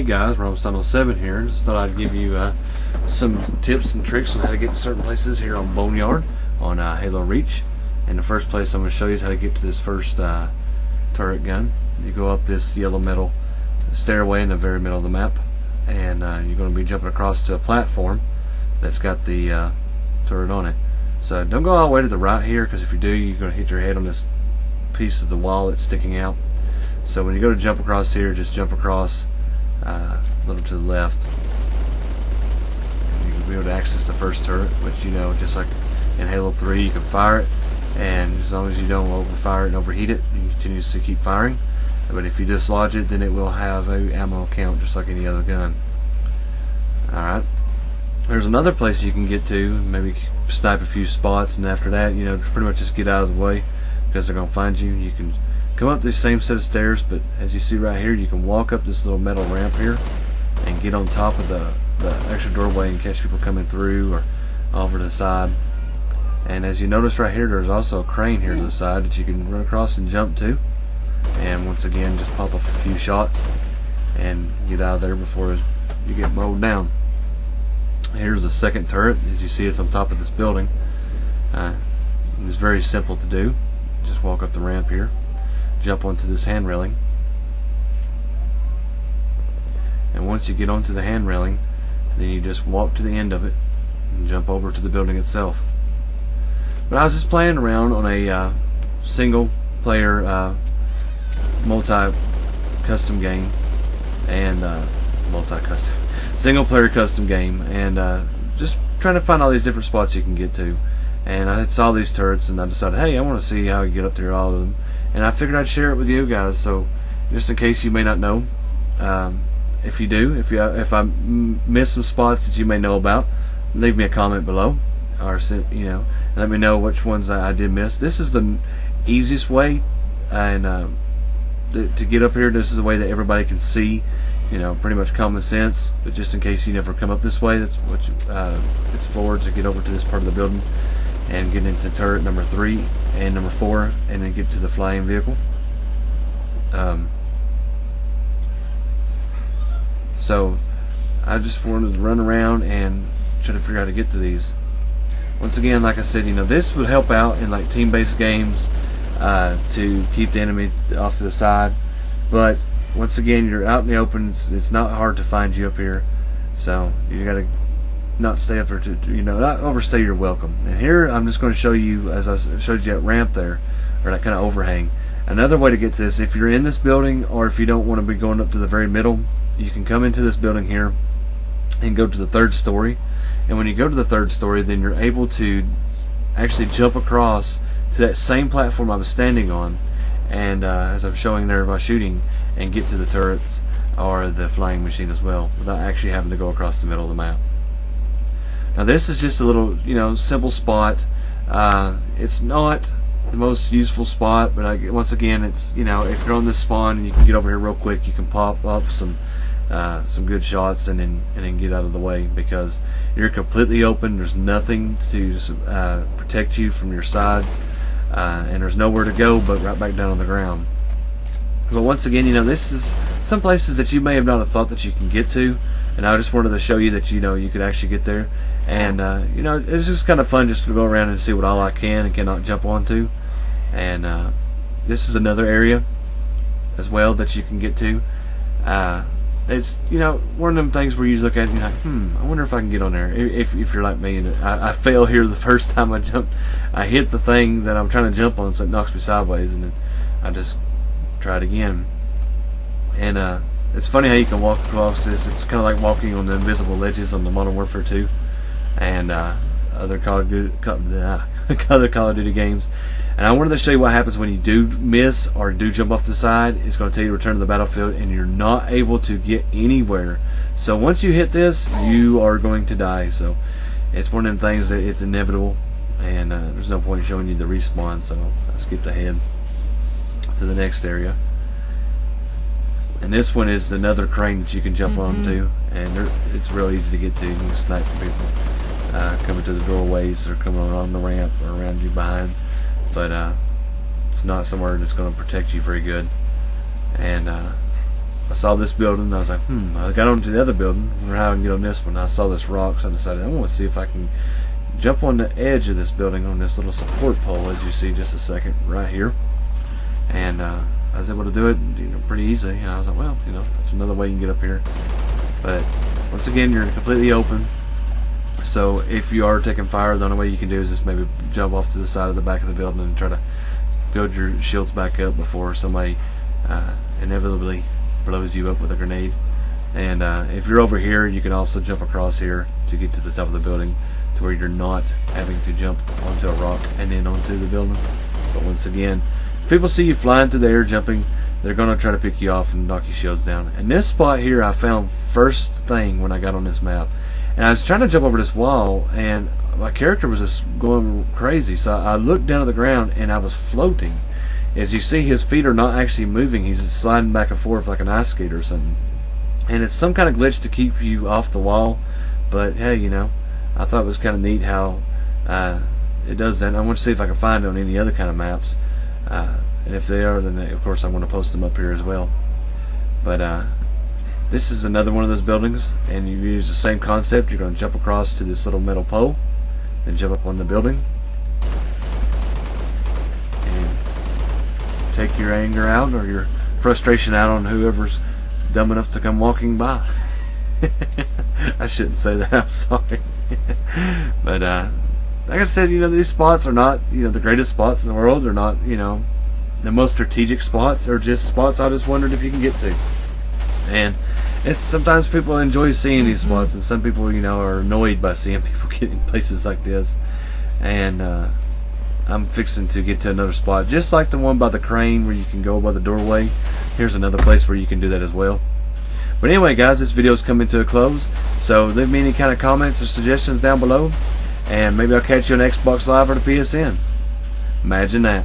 Hey guys, Rome7 here. Just thought I'd give you some tips and tricks on how to get to certain places here on Boneyard on Halo Reach. And the first place I'm going to show you is how to get to this first turret gun. You go up this yellow metal stairway in the very middle of the map, and you're going to be jumping across to a platform that's got the turret on it. So don't go all the way to the right here, because if you do, you're going to hit your head on this piece of the wall that's sticking out. So when you go to jump across here, just jump across a little to the left. And you can be able to access the first turret, which, you know, just like in Halo 3, you can fire it, and as long as you don't overfire it and overheat it, you continue to keep firing. But if you dislodge it, then it will have a ammo count just like any other gun. Alright. There's another place you can get to, maybe snipe a few spots, and after that, you know, pretty much just get out of the way, because they're going to find you. You can come up this same set of stairs, but as you see right here, you can walk up this little metal ramp here and get on top of the extra doorway and catch people coming through or over to the side. And as you notice right here, there's also a crane here to the side that you can run across and jump to. And once again, just pop up a few shots and get out of there before you get mowed down. Here's the second turret. As you see, it's on top of this building. It's very simple to do. Just walk up the ramp here, jump onto this hand railing, and once you get onto the hand railing, then you just walk to the end of it and jump over to the building itself. But I was just playing around on a single player multi-custom game, and single player custom game, and just trying to find all these different spots you can get to. And I saw these turrets, and I decided, hey, I want to see how you get up there, all of them. And I figured I'd share it with you guys, so just in case you may not know, if you do, if I miss some spots that you may know about, leave me a comment below, or let me know which ones I did miss. This is the easiest way, and to get up here, this is the way that everybody can see. You know, pretty much common sense. But just in case you never come up this way, that's what it's forward to get over to this part of the building and get into turret number 3 and number 4, and then get to the flying vehicle. So I just wanted to run around and try to figure out how to get to these. Once again, like I said, you know, this would help out in like team-based games to keep the enemy off to the side. But once again, you're out in the open. It's not hard to find you up here, so you got to not stay up there not overstay your welcome. And here I'm just going to show you, as I showed you that ramp there, or that kind of overhang. Another way to get to this, if you're in this building, or if you don't want to be going up to the very middle, you can come into this building here and go to the 3rd story. And when you go to the 3rd story, then you're able to actually jump across to that same platform I was standing on, and as I'm showing there by shooting, and get to the turrets or the flying machine as well, without actually having to go across the middle of the map. Now this is just a little, simple spot. It's not the most useful spot, but once again, it's, if you're on this spawn and you can get over here real quick, you can pop up some good shots and then get out of the way, because you're completely open. There's nothing to protect you from your sides, and there's nowhere to go but right back down on the ground. But once again, this is some places that you may have not have thought that you can get to, and I just wanted to show you that you could actually get there. And it's just kind of fun just to go around and see what all I can and cannot jump onto. And this is another area as well that you can get to. It's one of them things where you look at it and you're like, I wonder if I can get on there. If you're like me, and I fail here the first time I jumped, I hit the thing that I'm trying to jump on, so it knocks me sideways, and then I just try it again. And it's funny how you can walk across this. It's kind of like walking on the invisible ledges on the Modern Warfare 2 and other Call of Duty games. And I wanted to show you what happens when you do miss or do jump off the side. It's going to tell you to return to the battlefield, and you're not able to get anywhere. So once you hit this, you are going to die. So it's one of them things that it's inevitable, and there's no point in showing you the respawn. So I skipped ahead to the next area. And this one is another crane that you can jump onto, and it's real easy to get to. You can snipe people coming to the doorways or coming along the ramp or around you behind. But it's not somewhere that's going to protect you very good. And I saw this building, and I was like, I got onto the other building, I wonder how I can get on this one. I saw this rock, so I decided I want to see if I can jump on the edge of this building on this little support pole, as you see just a second right here. And I was able to do it, pretty easy. I was like, well, that's another way you can get up here. But once again, you're completely open. So if you are taking fire, the only way you can do is just maybe jump off to the side of the back of the building and try to build your shields back up before somebody inevitably blows you up with a grenade. And if you're over here, you can also jump across here to get to the top of the building, to where you're not having to jump onto a rock and then onto the building. But once again, if people see you flying through the air jumping, they're going to try to pick you off and knock your shields down. And this spot here I found first thing when I got on this map. And I was trying to jump over this wall, and my character was just going crazy. So I looked down at the ground, and I was floating. As you see, his feet are not actually moving. He's just sliding back and forth like an ice skater or something. And it's some kind of glitch to keep you off the wall. But hey, I thought it was kind of neat how it does that. I want to see if I can find it on any other kind of maps. And if they are, then of course I want to post them up here as well. But this is another one of those buildings, and you use the same concept. You're going to jump across to this little metal pole, then jump up on the building, and take your anger out or your frustration out on whoever's dumb enough to come walking by. I shouldn't say that, I'm sorry. But like I said, these spots are not the greatest spots in the world. They're not the most strategic spots. They're just spots I just wondered if you can get to. And it's sometimes people enjoy seeing these spots, and some people are annoyed by seeing people get in places like this. And I'm fixing to get to another spot just like the one by the crane where you can go by the doorway. Here's another place where you can do that as well. But anyway, guys, this video is coming to a close, so leave me any kind of comments or suggestions down below, and maybe I'll catch you on Xbox Live or the PSN. Imagine that.